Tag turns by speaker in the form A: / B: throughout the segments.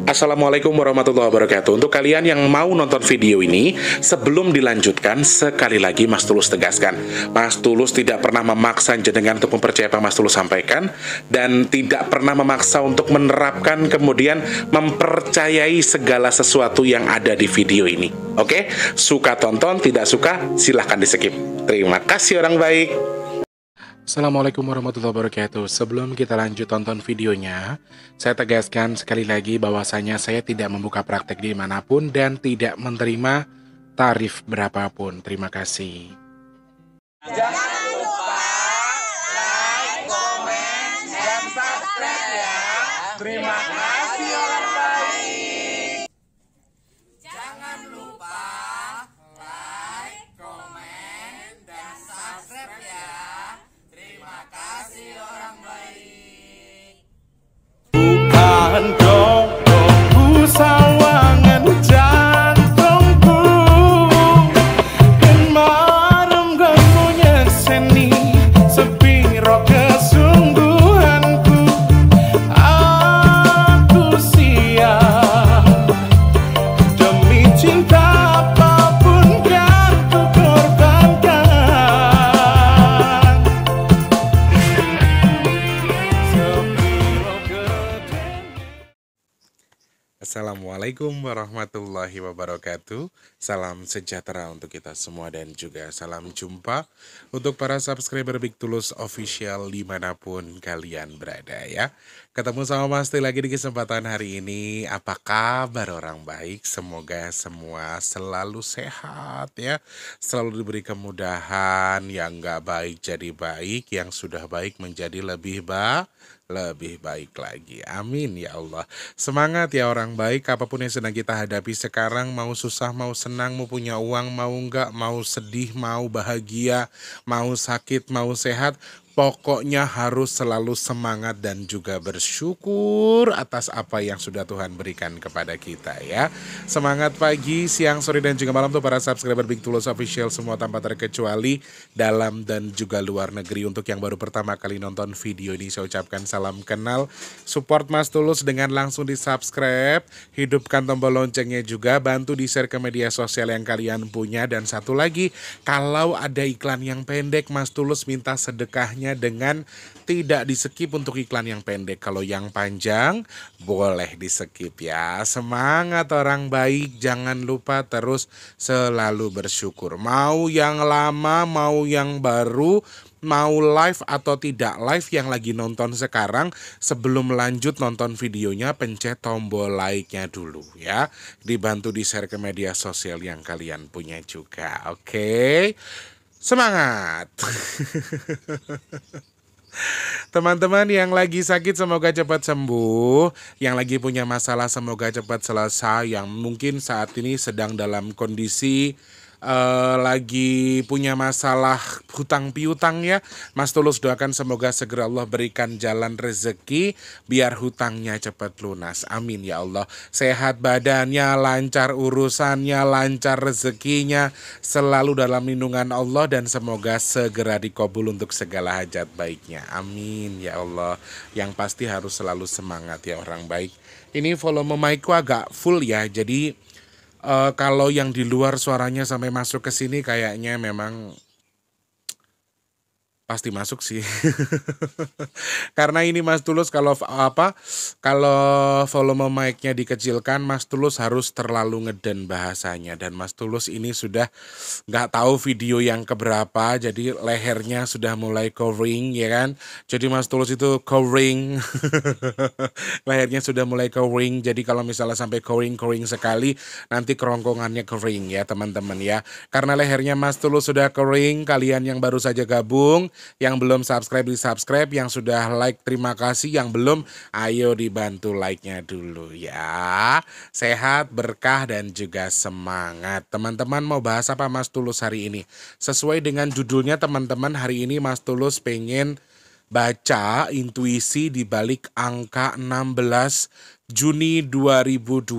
A: Assalamualaikum warahmatullahi wabarakatuh. Untuk kalian yang mau nonton video ini, sebelum dilanjutkan, sekali lagi Mas Tulus tegaskan, Mas Tulus tidak pernah memaksa jenengan untuk mempercayai apa Mas Tulus sampaikan, dan tidak pernah memaksa untuk menerapkan kemudian mempercayai segala sesuatu yang ada di video ini. Oke? Suka tonton, tidak suka silahkan di skip. Terima kasih orang baik. Assalamualaikum warahmatullahi wabarakatuh. Sebelum kita lanjut tonton videonya, saya tegaskan sekali lagi bahwasanya saya tidak membuka praktek dimanapun dan tidak menerima tarif berapapun. Terima kasih.
B: Jangan lupa like, komen, dan subscribe ya. Terima kasih orang baik. Jangan lupa like, komen, dan subscribe ya. Terima kasih orang baik.
C: Bukan dongku sawangan jantungku, dan marem kamu nyeseni sepiro kesungguhanku. Aku siap demi cinta apapun kan ku korbankan.
A: Assalamualaikum warahmatullahi wabarakatuh. Salam sejahtera untuk kita semua dan juga salam jumpa untuk para subscriber Big Tulus Official dimanapun kalian berada ya. Ketemu sama Mas Tulus lagi di kesempatan hari ini. Apa kabar orang baik? Semoga semua selalu sehat ya. Selalu diberi kemudahan, yang nggak baik jadi baik, yang sudah baik menjadi lebih baik lagi. Amin ya Allah. Semangat ya orang baik, apapun yang sedang kita hadapi sekarang, mau susah, mau senang, mau punya uang, mau enggak, mau sedih, mau bahagia, mau sakit, mau sehat, pokoknya harus selalu semangat dan juga bersyukur atas apa yang sudah Tuhan berikan kepada kita ya. Semangat pagi, siang, sore, dan juga malam tuh para subscriber Big Tulus Official semua tanpa terkecuali dalam dan juga luar negeri. Untuk yang baru pertama kali nonton video ini, saya ucapkan salam kenal. Support Mas Tulus dengan langsung di subscribe, hidupkan tombol loncengnya juga, bantu di share ke media sosial yang kalian punya. Dan satu lagi, kalau ada iklan yang pendek, Mas Tulus minta sedekahnya dengan tidak di skip untuk iklan yang pendek. Kalau yang panjang boleh di skip ya. Semangat orang baik, jangan lupa terus selalu bersyukur. Mau yang lama, mau yang baru, mau live atau tidak live yang lagi nonton sekarang, sebelum lanjut nonton videonya pencet tombol like-nya dulu ya. Dibantu di share ke media sosial yang kalian punya juga. Oke. Semangat. Teman-teman yang lagi sakit semoga cepat sembuh, yang lagi punya masalah semoga cepat selesai, yang mungkin saat ini sedang dalam kondisi lagi punya masalah hutang piutang ya, Mas Tulus doakan semoga segera Allah berikan jalan rezeki biar hutangnya cepat lunas. Amin ya Allah. Sehat badannya, lancar urusannya, lancar rezekinya, selalu dalam lindungan Allah, dan semoga segera dikabul untuk segala hajat baiknya. Amin ya Allah. Yang pasti harus selalu semangat ya orang baik. Ini volume mic-ku agak full ya, jadi kalau yang di luar suaranya sampai masuk ke sini kayaknya memang pasti masuk sih. Karena ini Mas Tulus kalau volume mic-nya dikecilkan, Mas Tulus harus terlalu ngeden bahasanya, dan Mas Tulus ini sudah nggak tahu video yang keberapa, jadi lehernya sudah mulai kering ya kan. Jadi Mas Tulus itu kering. Lehernya sudah mulai kering, jadi kalau misalnya sampai kering sekali nanti kerongkongannya kering ya teman-teman ya. Karena lehernya Mas Tulus sudah kering, kalian yang baru saja gabung, yang belum subscribe di subscribe, yang sudah like terima kasih, yang belum ayo dibantu like-nya dulu ya. Sehat, berkah, dan juga semangat. Teman-teman mau bahas apa Mas Tulus hari ini? Sesuai dengan judulnya teman-teman, hari ini Mas Tulus pengen baca intuisi di balik angka 16, Juni 2023.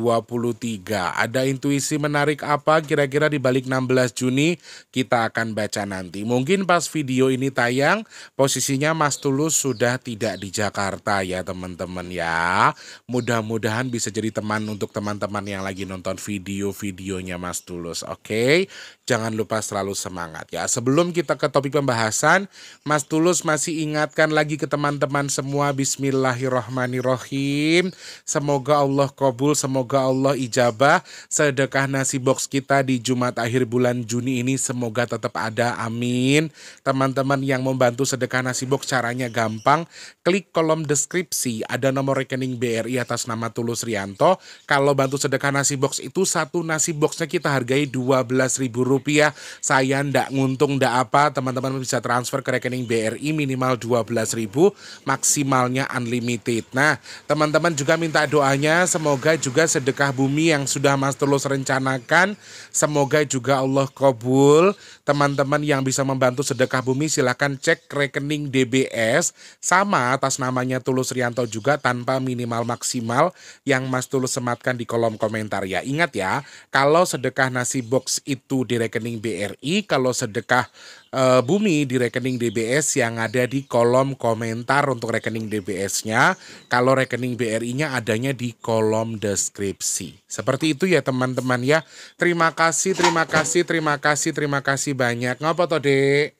A: Ada intuisi menarik apa kira-kira di balik 16 Juni? Kita akan baca nanti. Mungkin pas video ini tayang, posisinya Mas Tulus sudah tidak di Jakarta ya teman-teman ya. Mudah-mudahan bisa jadi teman untuk teman-teman yang lagi nonton video-videonya Mas Tulus. Oke, jangan lupa selalu semangat ya. Sebelum kita ke topik pembahasan, Mas Tulus masih ingatkan lagi ke teman-teman semua, Bismillahirrahmanirrahim. Semoga Allah kabul, semoga Allah ijabah. Sedekah nasi box kita di Jumat akhir bulan Juni ini semoga tetap ada, amin. Teman-teman yang membantu sedekah nasi box caranya gampang. Klik kolom deskripsi, ada nomor rekening BRI atas nama Tulus Rianto. Kalau bantu sedekah nasi box itu satu nasi boxnya kita hargai Rp12.000. Saya ndak nguntung ndak apa, teman-teman bisa transfer ke rekening BRI minimal 12.000, maksimalnya unlimited. Nah, teman-teman juga minta doanya semoga juga sedekah bumi yang sudah Mas Tulus rencanakan semoga juga Allah kabul. Teman-teman yang bisa membantu sedekah bumi silahkan cek rekening DBS sama atas namanya Tulus Rianto juga tanpa minimal maksimal yang Mas Tulus sematkan di kolom komentar ya. Ingat ya, kalau sedekah nasi box itu di rekening BRI, kalau sedekah bumi di rekening DBS yang ada di kolom komentar untuk rekening DBS-nya. Kalau rekening BRI-nya adanya di kolom deskripsi. Seperti itu ya teman-teman ya. Terima kasih, terima kasih, terima kasih, terima kasih banyak. Ngapa toh, Dek?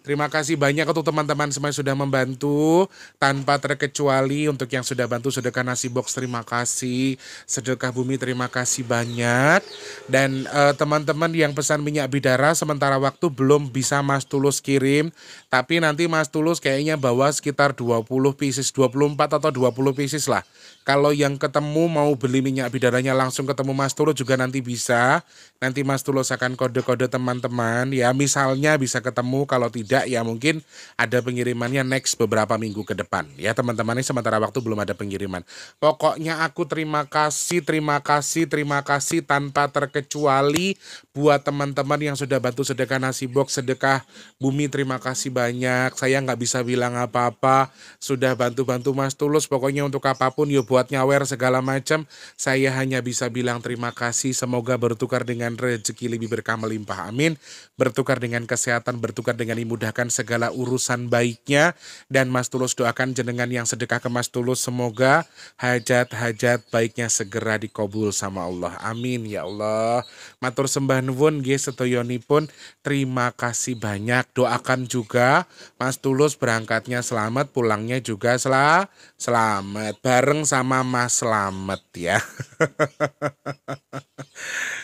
A: Terima kasih banyak untuk teman-teman semua yang sudah membantu tanpa terkecuali. Untuk yang sudah bantu sedekah nasi box terima kasih, sedekah bumi terima kasih banyak. Dan teman-teman yang pesan minyak bidara sementara waktu belum bisa Mas Tulus kirim, tapi nanti Mas Tulus kayaknya bawa sekitar 20 pieces, 24 atau 20 pieces lah. Kalau yang ketemu mau beli minyak bidaranya langsung ketemu Mas Tulus juga nanti bisa. Nanti Mas Tulus akan kode-kode teman-teman ya, misalnya bisa ketemu, kalau tidak ya mungkin ada pengirimannya next beberapa minggu ke depan ya teman-teman. Ini sementara waktu belum ada pengiriman. Pokoknya aku terima kasih, terima kasih, terima kasih tanpa terkecuali buat teman-teman yang sudah bantu sedekah nasi box, sedekah bumi, terima kasih banyak. Saya nggak bisa bilang apa-apa, sudah bantu-bantu Mas Tulus. Pokoknya untuk apapun yuk, buat nyawer segala macam, saya hanya bisa bilang terima kasih. Semoga bertukar dengan rezeki lebih berkah melimpah, amin. Bertukar dengan kesehatan, bertukar dengan dimudahkan segala urusan baiknya. Dan Mas Tulus doakan jenengan yang sedekah ke Mas Tulus, semoga hajat-hajat baiknya segera dikabul sama Allah, amin ya Allah. Matur sembah nuwun nggih sedayonipun, terima kasih banyak. Doakan juga Mas Tulus berangkatnya selamat, pulangnya juga selamat bareng sama Mas Slamet ya.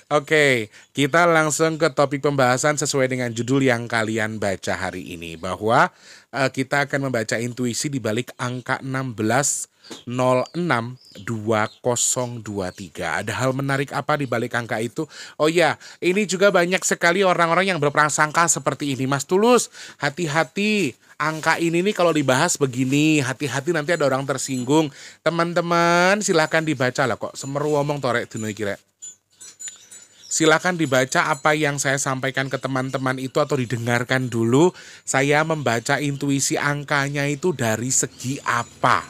A: Oke, kita langsung ke topik pembahasan sesuai dengan judul yang kalian baca hari ini, bahwa kita akan membaca intuisi di balik angka 16062023. Ada hal menarik apa di balik angka itu? Oh ya, ini juga banyak sekali orang-orang yang berprasangka seperti ini. Mas Tulus, hati-hati. Angka ini nih kalau dibahas begini, hati-hati nanti ada orang tersinggung. Teman-teman silahkan dibaca lah, kok semeru ngomong torek dino iki rek. Silahkan dibaca apa yang saya sampaikan ke teman-teman itu atau didengarkan dulu. Saya membaca intuisi angkanya itu dari segi apa.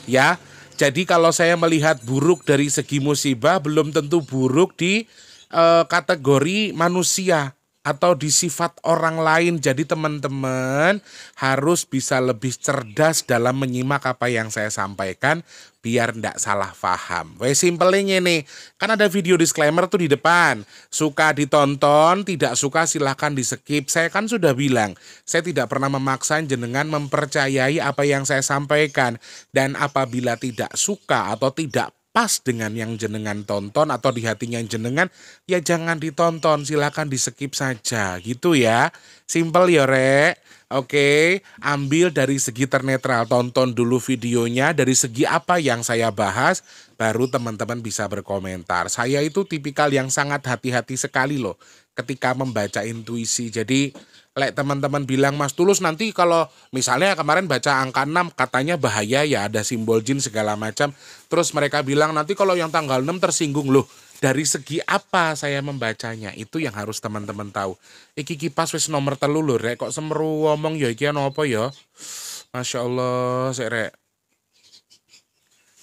A: Ya, jadi kalau saya melihat buruk dari segi musibah, belum tentu buruk di kategori manusia atau di sifat orang lain. Jadi teman-teman harus bisa lebih cerdas dalam menyimak apa yang saya sampaikan biar ndak salah paham. Wes simpelnya nih, kan ada video disclaimer tuh di depan. Suka ditonton, tidak suka silahkan di skip. Saya kan sudah bilang, saya tidak pernah memaksa jenengan mempercayai apa yang saya sampaikan. Dan apabila tidak suka atau tidak pas dengan yang jenengan tonton atau di hatinya jenengan, ya jangan ditonton, silakan di skip saja gitu ya. Simple ya rek. Oke, ambil dari segi ternetral, tonton dulu videonya dari segi apa yang saya bahas, baru teman-teman bisa berkomentar. Saya itu tipikal yang sangat hati-hati sekali loh ketika membaca intuisi. Jadi lek teman-teman bilang, Mas Tulus nanti kalau misalnya kemarin baca angka 6 katanya bahaya ya, ada simbol jin segala macam. Terus mereka bilang nanti kalau yang tanggal 6 tersinggung loh. Dari segi apa saya membacanya, itu yang harus teman-teman tahu. Iki kipas wis nomor 3 lho rek, kok semeru ngomong ya iki ana apa ya? Masya Allah, sik rek.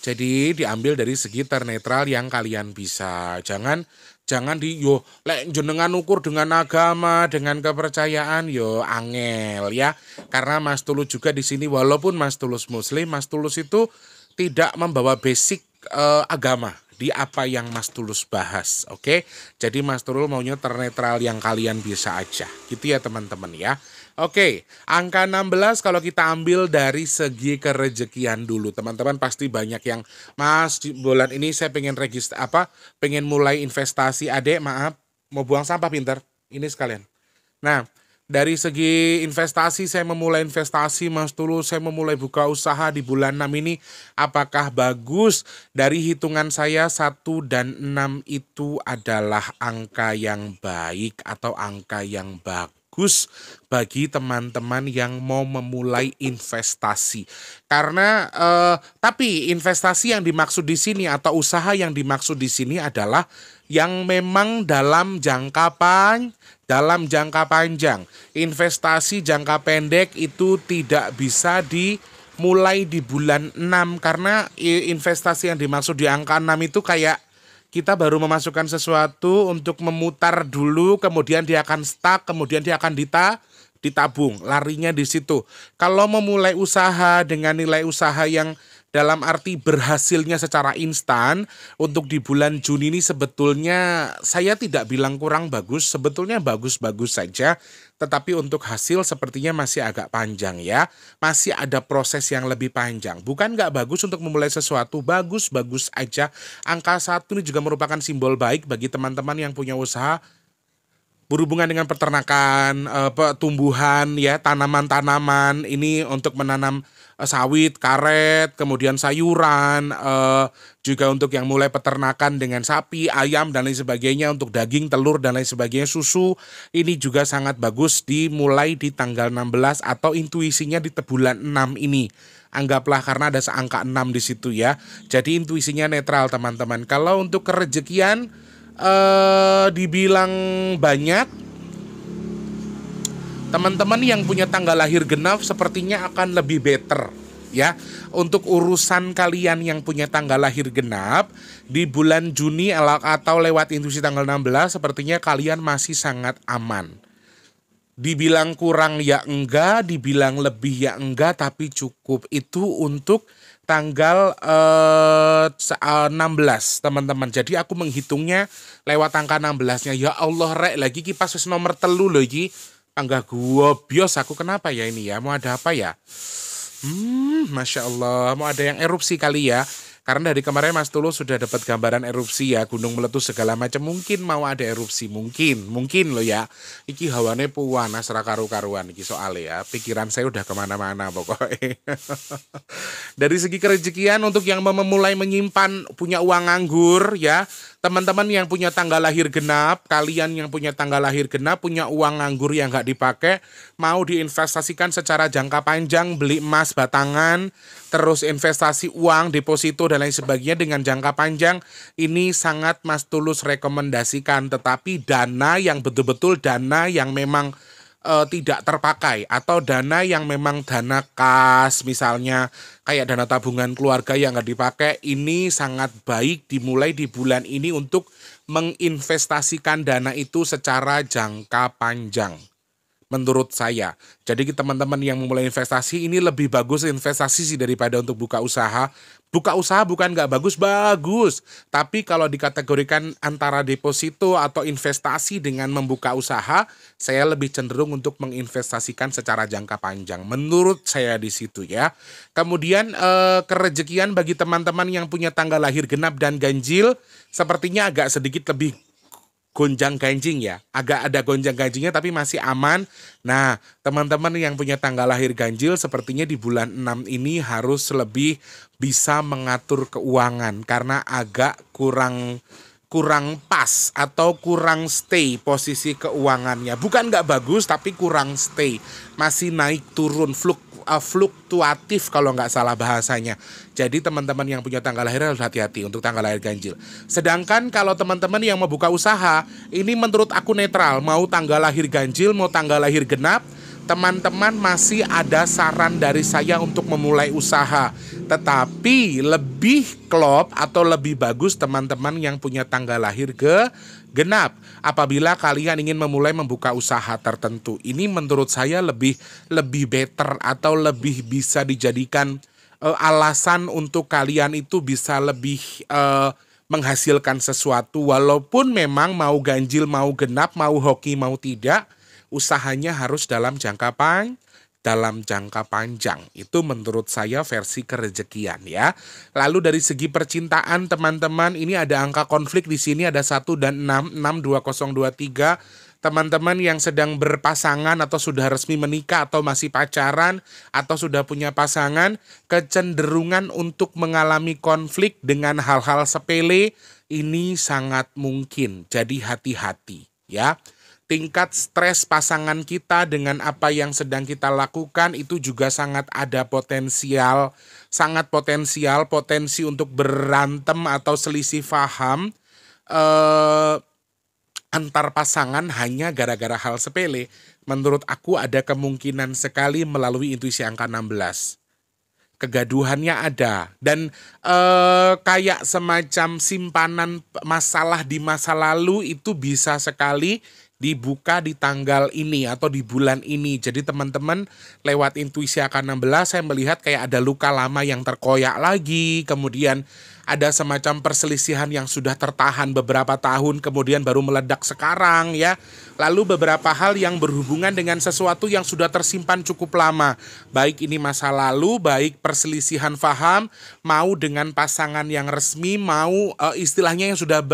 A: Jadi diambil dari segi ternetral yang kalian bisa. Jangan lek jenengan ukur dengan agama, dengan kepercayaan angel ya. Karena Mas Tulus juga di sini walaupun Mas Tulus muslim, Mas Tulus itu tidak membawa basic agama di apa yang Mas Tulus bahas. Oke. Jadi Mas Tulus maunya ternetral yang kalian bisa aja. Gitu ya teman-teman ya. Oke, angka 16 kalau kita ambil dari segi kerejekian dulu. Teman-teman pasti banyak yang, Mas, di bulan ini saya pengen pengen mulai investasi. Adek, maaf, mau buang sampah pinter. Ini sekalian. Nah, dari segi investasi, saya memulai investasi, Mas Tulus, saya memulai buka usaha di bulan 6 ini. Apakah bagus? Dari hitungan saya 1 dan 6 itu adalah angka yang baik atau angka yang bagus bagi teman-teman yang mau memulai investasi. Karena tapi investasi yang dimaksud di sini atau usaha yang dimaksud di sini adalah yang memang dalam jangka panjang. Investasi jangka pendek itu tidak bisa dimulai di bulan 6 karena investasi yang dimaksud di angka 6 itu kayak kita baru memasukkan sesuatu untuk memutar dulu, kemudian dia akan stuck, kemudian dia akan ditabung. Larinya di situ. Kalau memulai usaha dengan nilai usaha yang dalam arti berhasilnya secara instan, untuk di bulan Juni ini sebetulnya saya tidak bilang kurang bagus, sebetulnya bagus-bagus saja. Tetapi untuk hasil sepertinya masih agak panjang ya. Masih ada proses yang lebih panjang. Bukan nggak bagus untuk memulai sesuatu, bagus-bagus aja. Angka 1 ini juga merupakan simbol baik bagi teman-teman yang punya usaha berhubungan dengan peternakan, tumbuhan ya, tanaman-tanaman. Ini untuk menanam sawit, karet, kemudian sayuran, juga untuk yang mulai peternakan dengan sapi, ayam, dan lain sebagainya, untuk daging, telur, dan lain sebagainya, susu. Ini juga sangat bagus dimulai di tanggal 16 atau intuisinya di bulan 6 ini. Anggaplah karena ada angka 6 di situ ya. Jadi intuisinya netral teman-teman. Kalau untuk kerejekian dibilang banyak, teman-teman yang punya tanggal lahir genap sepertinya akan lebih better ya. Untuk urusan kalian yang punya tanggal lahir genap di bulan Juni atau lewat intuisi tanggal 16 sepertinya kalian masih sangat aman. Dibilang kurang ya enggak, dibilang lebih ya enggak, tapi cukup. Itu untuk tanggal 16 teman-teman. Jadi aku menghitungnya lewat angka 16-nya. Ya Allah rek, lagi kipas wis nomor 3 loh iki. Panggah gua bios aku, kenapa ya ini ya? Mau ada apa ya? Masya Allah, mau ada yang erupsi kali ya. Karena dari kemarin Mas Tulus sudah dapat gambaran erupsi ya, gunung meletus segala macam. Mungkin mau ada erupsi, mungkin loh ya. Iki hawane puwanas ra karu-karuan iki soalnya ya. Pikiran saya udah kemana-mana pokoknya. Dari segi kerejekian untuk yang memulai menyimpan punya uang nganggur ya. Teman-teman yang punya tanggal lahir genap, kalian yang punya tanggal lahir genap, punya uang nganggur yang nggak dipakai, mau diinvestasikan secara jangka panjang, beli emas batangan, terus investasi uang, deposito, dan lain sebagainya dengan jangka panjang, ini sangat Mas Tulus rekomendasikan. Tetapi dana yang betul-betul dana yang memang tidak terpakai, atau dana yang memang dana kas misalnya kayak dana tabungan keluarga yang nggak dipakai, ini sangat baik dimulai di bulan ini untuk menginvestasikan dana itu secara jangka panjang menurut saya. Jadi teman-teman yang memulai investasi ini lebih bagus investasi sih daripada untuk buka usaha. Buka usaha bukan nggak bagus, tapi kalau dikategorikan antara deposito atau investasi dengan membuka usaha, saya lebih cenderung untuk menginvestasikan secara jangka panjang. Menurut saya di situ ya. Kemudian kerejekian bagi teman-teman yang punya tanggal lahir genap dan ganjil, sepertinya agak sedikit lebih gonjang ganjing ya, agak ada gonjang ganjingnya tapi masih aman. Nah teman-teman yang punya tanggal lahir ganjil sepertinya di bulan 6 ini harus lebih bisa mengatur keuangan karena agak kurang pas atau kurang stay posisi keuangannya. Bukan nggak bagus tapi kurang stay, masih naik turun, fluktuatif kalau nggak salah bahasanya. Jadi teman-teman yang punya tanggal lahir harus hati-hati untuk tanggal lahir ganjil. Sedangkan kalau teman-teman yang mau buka usaha, ini menurut aku netral. Mau tanggal lahir ganjil, mau tanggal lahir genap, teman-teman masih ada saran dari saya untuk memulai usaha. Tetapi lebih klop atau lebih bagus teman-teman yang punya tanggal lahir genap. Apabila kalian ingin membuka usaha tertentu, ini menurut saya lebih better atau lebih bisa dijadikan alasan untuk kalian itu bisa lebih menghasilkan sesuatu. Walaupun memang mau ganjil, mau genap, mau hoki, mau tidak, usahanya harus dalam jangka panjang. Itu menurut saya versi kerezekian ya. Lalu dari segi percintaan teman-teman, ini ada angka konflik di sini, ada 1 dan 6, 2023. Teman-teman yang sedang berpasangan atau sudah resmi menikah atau masih pacaran atau sudah punya pasangan, kecenderungan untuk mengalami konflik dengan hal-hal sepele ini sangat mungkin. Jadi hati-hati ya. Tingkat stres pasangan kita dengan apa yang sedang kita lakukan itu juga sangat ada potensi untuk berantem atau selisih paham antar pasangan hanya gara-gara hal sepele. Menurut aku ada kemungkinan sekali melalui intuisi angka 16. Kegaduhannya ada dan kayak semacam simpanan masalah di masa lalu itu bisa sekali dibuka di tanggal ini atau di bulan ini. Jadi teman-teman lewat intuisi angka 16 saya melihat kayak ada luka lama yang terkoyak lagi, kemudian ada semacam perselisihan yang sudah tertahan beberapa tahun kemudian baru meledak sekarang ya. Lalu beberapa hal yang berhubungan dengan sesuatu yang sudah tersimpan cukup lama. Baik ini masa lalu, baik perselisihan paham, mau dengan pasangan yang resmi, mau istilahnya yang sudah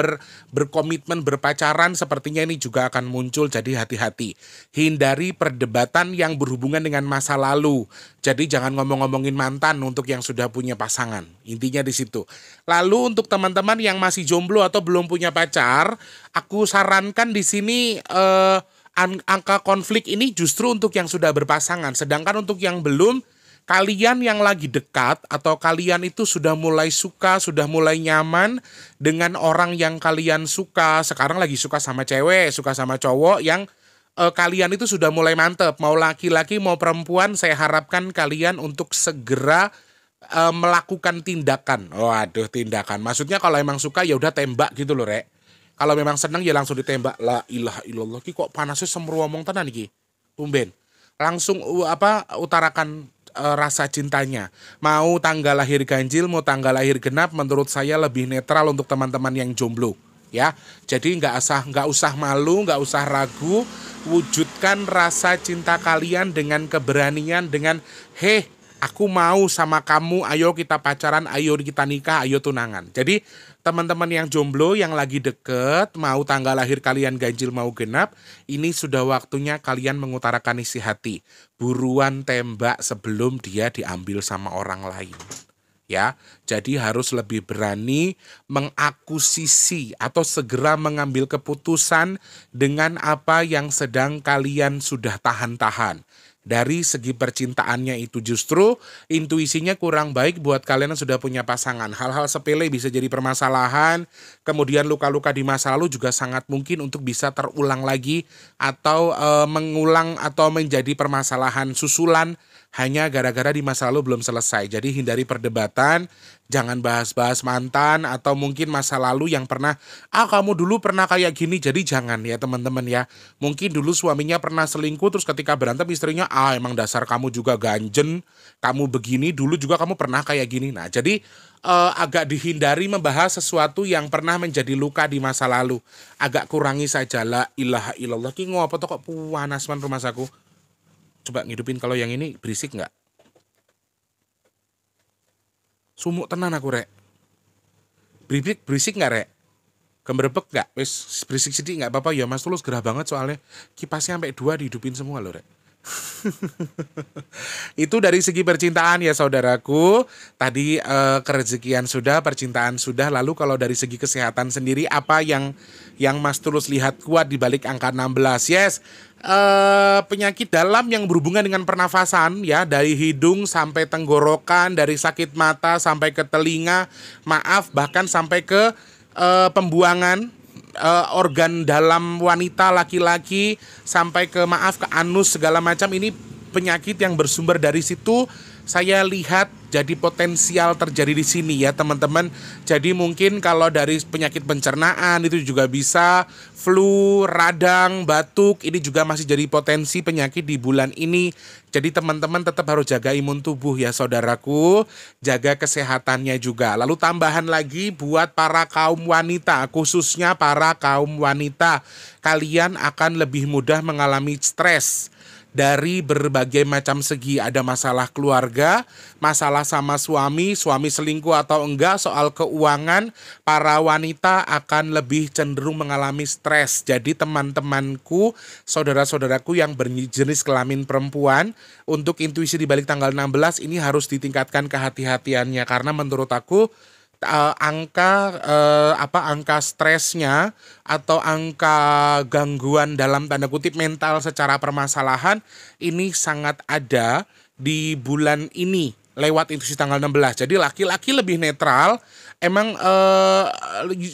A: berkomitmen berpacaran, sepertinya ini juga akan muncul. Jadi hati-hati. Hindari perdebatan yang berhubungan dengan masa lalu. Jadi jangan ngomong-ngomongin mantan untuk yang sudah punya pasangan. Intinya di situ. Lalu untuk teman-teman yang masih jomblo atau belum punya pacar, aku sarankan di sini angka konflik ini justru untuk yang sudah berpasangan. Sedangkan untuk yang belum, kalian yang lagi dekat atau kalian itu sudah mulai suka, sudah mulai nyaman dengan orang yang kalian suka. Sekarang lagi suka sama cewek, suka sama cowok yang kalian itu sudah mulai mantep. Mau laki-laki mau perempuan, saya harapkan kalian untuk segera melakukan tindakan. Waduh, tindakan. Maksudnya kalau emang suka ya udah tembak gitu loh, Rek. Kalau memang senang ya langsung ditembak. La ilaha illallah, ki kok panasnya semru ngomong tenan iki. Tumben. Langsung utarakan rasa cintanya. Mau tanggal lahir ganjil, mau tanggal lahir genap, menurut saya lebih netral untuk teman-teman yang jomblo. Ya, jadi nggak usah malu, nggak usah ragu, wujudkan rasa cinta kalian dengan keberanian, dengan aku mau sama kamu, ayo kita pacaran, ayo kita nikah, ayo tunangan. Jadi teman-teman yang jomblo yang lagi deket, mau tanggal lahir kalian ganjil mau genap, ini sudah waktunya kalian mengutarakan isi hati. Buruan tembak sebelum dia diambil sama orang lain. Ya, jadi harus lebih berani mengakuisisi atau segera mengambil keputusan dengan apa yang sedang kalian sudah tahan-tahan. Dari segi percintaannya itu justru intuisinya kurang baik buat kalian yang sudah punya pasangan. Hal-hal sepele bisa jadi permasalahan, kemudian luka-luka di masa lalu juga sangat mungkin untuk bisa terulang lagi atau mengulang atau menjadi permasalahan susulan hanya gara-gara di masa lalu belum selesai. Jadi hindari perdebatan, jangan bahas-bahas mantan atau mungkin masa lalu yang pernah, kamu dulu pernah kayak gini. Jadi jangan ya teman-teman ya. Mungkin dulu suaminya pernah selingkuh, terus ketika berantem istrinya, emang dasar kamu juga ganjen, kamu begini, dulu juga kamu pernah kayak gini. Nah jadi agak dihindari membahas sesuatu yang pernah menjadi luka di masa lalu. Agak kurangi saja. La ilaha illallah, ki ngopo to kok panas man rumah saku. Coba ngidupin, kalau yang ini berisik nggak? Sumuk tenan aku, Rek. Berisik nggak, Rek? Gemberebek nggak? Wis berisik sedikit nggak apa-apa ya Mas Tulus, gerah banget soalnya kipasnya sampai 2 dihidupin semua loh, Rek. Itu dari segi percintaan ya saudaraku. Tadi kerezekian sudah, percintaan sudah. Lalu kalau dari segi kesehatan sendiri, apa yang Mas Tulus lihat kuat di balik angka 16? Yes, penyakit dalam yang berhubungan dengan pernafasan ya, dari hidung sampai tenggorokan, dari sakit mata sampai ke telinga, bahkan sampai ke pembuangan, organ dalam wanita, laki-laki, sampai ke ke anus segala macam, ini penyakit yang bersumber dari situ. Saya lihat jadi potensial terjadi di sini ya teman-teman. Jadi mungkin kalau dari penyakit pencernaan itu juga bisa, flu, radang, batuk, ini juga masih jadi potensi penyakit di bulan ini. Jadi teman-teman tetap harus jaga imun tubuh ya saudaraku, jaga kesehatannya juga. Lalu tambahan lagi buat para kaum wanita, khususnya para kaum wanita, kalian akan lebih mudah mengalami stres dari berbagai macam segi. Ada masalah keluarga, masalah sama suami selingkuh atau enggak, soal keuangan, para wanita akan lebih cenderung mengalami stres. Jadi teman-temanku, saudara-saudaraku yang berjenis kelamin perempuan, untuk intuisi di balik tanggal 16 ini harus ditingkatkan kehati-hatiannya, karena menurut aku angka stresnya atau angka gangguan dalam tanda kutip mental secara permasalahan ini sangat ada di bulan ini lewat intuisi tanggal 16. Jadi laki-laki lebih netral, emang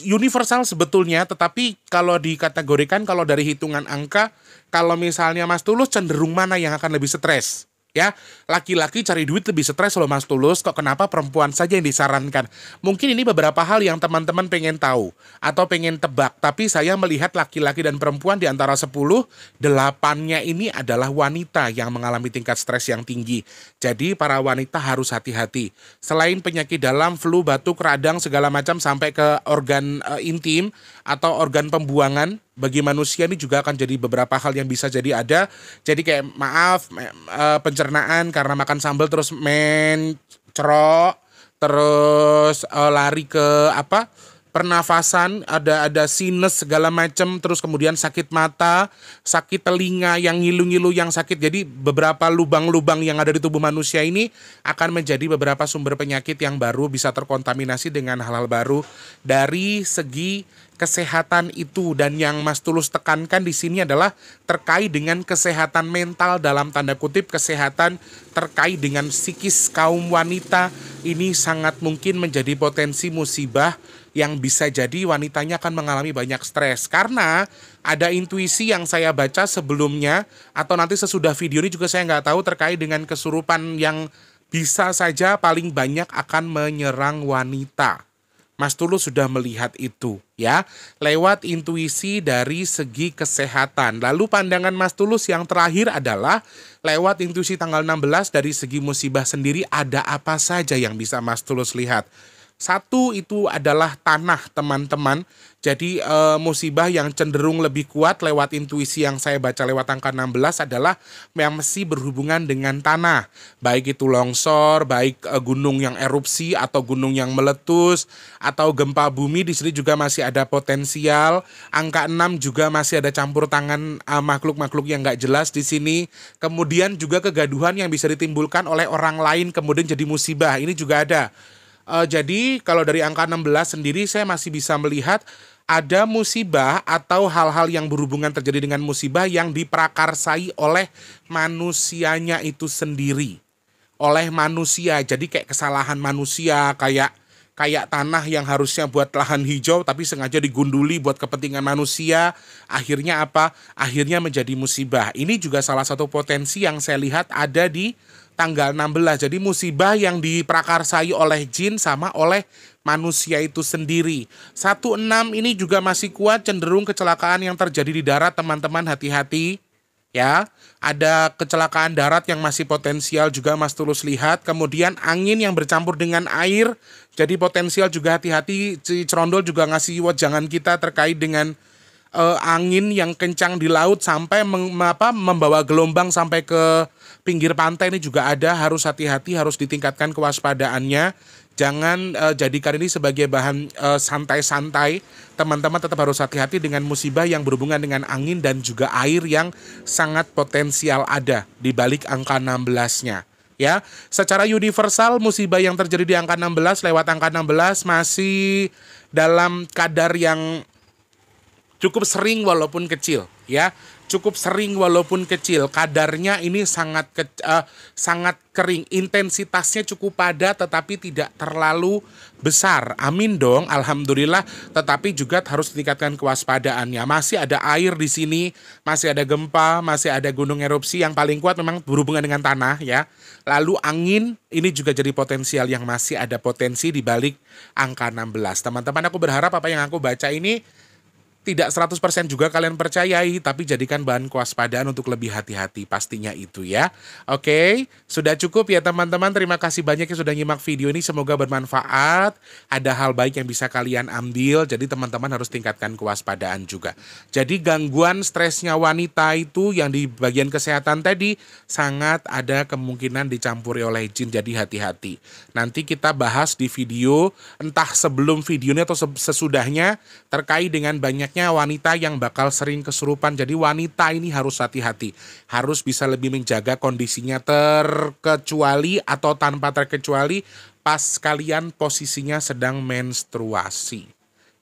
A: universal sebetulnya, tetapi kalau dikategorikan, kalau dari hitungan angka, kalau misalnya Mas Tulus cenderung mana yang akan lebih stres? Ya, laki-laki cari duit lebih stres loh Mas Tulus, kok kenapa perempuan saja yang disarankan? Mungkin ini beberapa hal yang teman-teman pengen tahu atau pengen tebak, tapi saya melihat laki-laki dan perempuan di antara 10, 8-nya ini adalah wanita yang mengalami tingkat stres yang tinggi. Jadi para wanita harus hati-hati. Selain penyakit dalam, flu, batuk, radang, segala macam sampai ke organ intim atau organ pembuangan, bagi manusia ini juga akan jadi beberapa hal yang bisa jadi ada. Jadi kayak pencernaan karena makan sambal terus cerok, terus lari ke pernafasan, ada sinus segala macam, terus kemudian sakit mata, sakit telinga yang ngilu-ngilu yang sakit. Jadi beberapa lubang-lubang yang ada di tubuh manusia ini akan menjadi beberapa sumber penyakit yang baru, bisa terkontaminasi dengan hal-hal baru dari segi kesehatan itu. Dan yang Mas Tulus tekankan di sini adalah terkait dengan kesehatan mental, dalam tanda kutip kesehatan terkait dengan psikis kaum wanita. Ini sangat mungkin menjadi potensi musibah yang bisa jadi wanitanya akan mengalami banyak stres. Karena ada intuisi yang saya baca sebelumnya atau nanti sesudah video ini juga saya nggak tahu, terkait dengan kesurupan yang bisa saja paling banyak akan menyerang wanita. Mas Tulus sudah melihat itu ya, lewat intuisi dari segi kesehatan. Lalu pandangan Mas Tulus yang terakhir adalah lewat intuisi tanggal 16 dari segi musibah sendiri, ada apa saja yang bisa Mas Tulus lihat. Satu itu adalah tanah teman-teman. Jadi musibah yang cenderung lebih kuat lewat intuisi yang saya baca lewat angka 16 adalah yang masih berhubungan dengan tanah. Baik itu longsor, baik gunung yang erupsi atau gunung yang meletus, atau gempa bumi, di sini juga masih ada potensial. Angka 6 juga masih ada campur tangan makhluk-makhluk yang nggak jelas di sini. Kemudian juga kegaduhan yang bisa ditimbulkan oleh orang lain kemudian jadi musibah, ini juga ada. Jadi kalau dari angka 16 sendiri saya masih bisa melihat ada musibah atau hal-hal yang berhubungan terjadi dengan musibah yang diprakarsai oleh manusianya itu sendiri. Oleh manusia, jadi kayak kesalahan manusia, kayak tanah yang harusnya buat lahan hijau tapi sengaja digunduli buat kepentingan manusia. Akhirnya apa? Akhirnya menjadi musibah. Ini juga salah satu potensi yang saya lihat ada di tanggal 16. Jadi musibah yang diprakarsai oleh jin sama oleh manusia itu sendiri. 16 ini juga masih kuat, cenderung kecelakaan yang terjadi di darat, teman-teman hati-hati ya. Ada kecelakaan darat yang masih potensial juga Mas Tulus lihat. Kemudian angin yang bercampur dengan air, jadi potensial juga hati-hati. Cerondol juga ngasih wejangan kita terkait dengan angin yang kencang di laut sampai membawa gelombang sampai ke pinggir pantai, ini juga ada. Harus hati-hati, harus ditingkatkan kewaspadaannya. Jangan jadikan ini sebagai bahan santai-santai. Teman-teman tetap harus hati-hati dengan musibah yang berhubungan dengan angin dan juga air yang sangat potensial ada di balik angka 16-nya. Ya, secara universal musibah yang terjadi di angka 16 lewat angka 16 masih dalam kadar yang cukup sering walaupun kecil ya. cukup sering walaupun kecil. Kadarnya ini sangat kering. Intensitasnya cukup padat tetapi tidak terlalu besar. Amin dong, alhamdulillah. Tetapi juga harus ditingkatkan kewaspadaannya. Masih ada air di sini, masih ada gempa, masih ada gunung erupsi. Yang paling kuat memang berhubungan dengan tanah ya. Lalu angin ini juga jadi potensial yang masih ada potensi di balik angka 16. Teman-teman, aku berharap apa yang aku baca ini tidak 100% juga kalian percayai, tapi jadikan bahan kewaspadaan untuk lebih hati-hati, pastinya itu ya. Oke, sudah cukup ya teman-teman. Terima kasih banyak yang sudah nyimak video ini, semoga bermanfaat. Ada hal baik yang bisa kalian ambil, jadi teman-teman harus tingkatkan kewaspadaan juga. Jadi gangguan stresnya wanita itu yang di bagian kesehatan tadi sangat ada kemungkinan dicampuri oleh jin, jadi hati-hati. Nanti kita bahas di video, entah sebelum videonya atau sesudahnya, terkait dengan banyaknya wanita yang bakal sering kesurupan. Jadi wanita ini harus hati-hati, harus bisa lebih menjaga kondisinya terkecuali atau tanpa terkecuali pas kalian posisinya sedang menstruasi.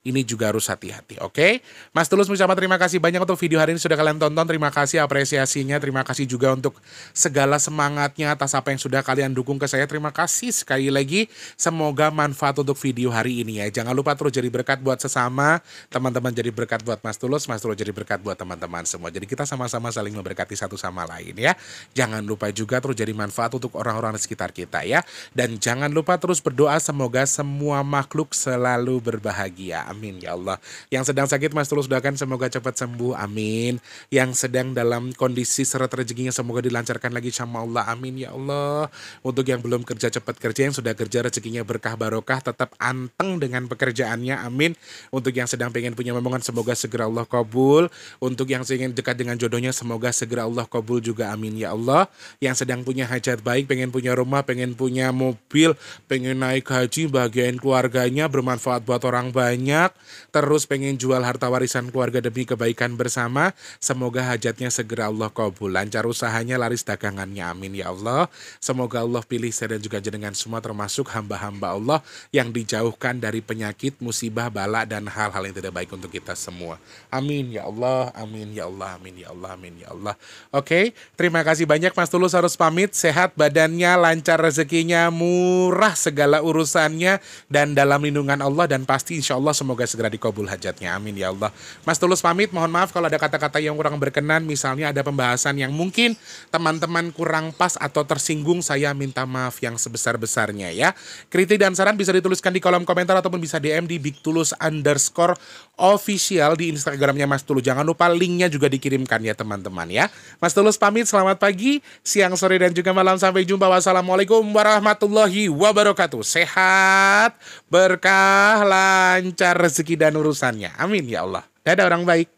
A: Ini juga harus hati-hati, oke? Mas Tulus mengucapkan terima kasih banyak untuk video hari ini sudah kalian tonton. Terima kasih apresiasinya, terima kasih juga untuk segala semangatnya atas apa yang sudah kalian dukung ke saya. Terima kasih sekali lagi. Semoga manfaat untuk video hari ini ya. Jangan lupa terus jadi berkat buat sesama, teman-teman jadi berkat buat Mas Tulus jadi berkat buat teman-teman semua. Jadi kita sama-sama saling memberkati satu sama lain ya. Jangan lupa juga terus jadi manfaat untuk orang-orang di sekitar kita ya. Dan jangan lupa terus berdoa semoga semua makhluk selalu berbahagia. Amin ya Allah. Yang sedang sakit Mas Tulus doakan semoga cepat sembuh. Amin. Yang sedang dalam kondisi seret rezekinya semoga dilancarkan lagi sama Allah. Amin ya Allah. Untuk yang belum kerja cepat kerja, yang sudah kerja rezekinya berkah barokah, tetap anteng dengan pekerjaannya. Amin. Untuk yang sedang pengen punya momongan semoga segera Allah kabul. Untuk yang ingin dekat dengan jodohnya semoga segera Allah kabul juga. Amin ya Allah. Yang sedang punya hajat baik, pengen punya rumah, pengen punya mobil, pengen naik haji, bahagiain keluarganya, bermanfaat buat orang banyak, terus pengen jual harta warisan keluarga demi kebaikan bersama, semoga hajatnya segera Allah kabul, lancar usahanya, laris dagangannya, amin ya Allah. Semoga Allah pilih saya dan juga jenengan semua termasuk hamba-hamba Allah yang dijauhkan dari penyakit, musibah, bala, dan hal-hal yang tidak baik untuk kita semua. Amin ya Allah, amin ya Allah, amin ya Allah, amin ya Allah. Oke, terima kasih banyak Mas Tulus harus pamit, sehat badannya, lancar rezekinya, murah segala urusannya, dan dalam lindungan Allah, dan pasti insya Allah semoga segera dikabul hajatnya. Amin ya Allah. Mas Tulus pamit, mohon maaf kalau ada kata-kata yang kurang berkenan, misalnya ada pembahasan yang mungkin teman-teman kurang pas atau tersinggung, saya minta maaf yang sebesar-besarnya ya. Kritik dan saran bisa dituliskan di kolom komentar ataupun bisa DM di @bigtulus_official di Instagramnya Mas Tulus. Jangan lupa linknya juga dikirimkan ya teman-teman ya. Mas Tulus pamit, selamat pagi, siang, sore, dan juga malam. Sampai jumpa. Wassalamualaikum warahmatullahi wabarakatuh. Sehat, berkah, lancar rezeki dan urusannya. Amin ya Allah. Dadah orang baik.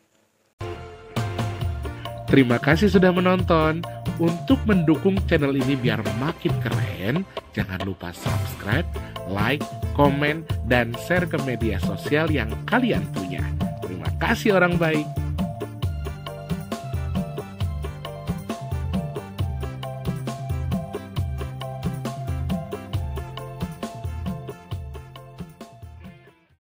A: Terima kasih sudah menonton. Untuk mendukung channel ini biar makin keren, jangan lupa subscribe, like, komen, dan share ke media sosial yang kalian punya. Terima kasih orang baik.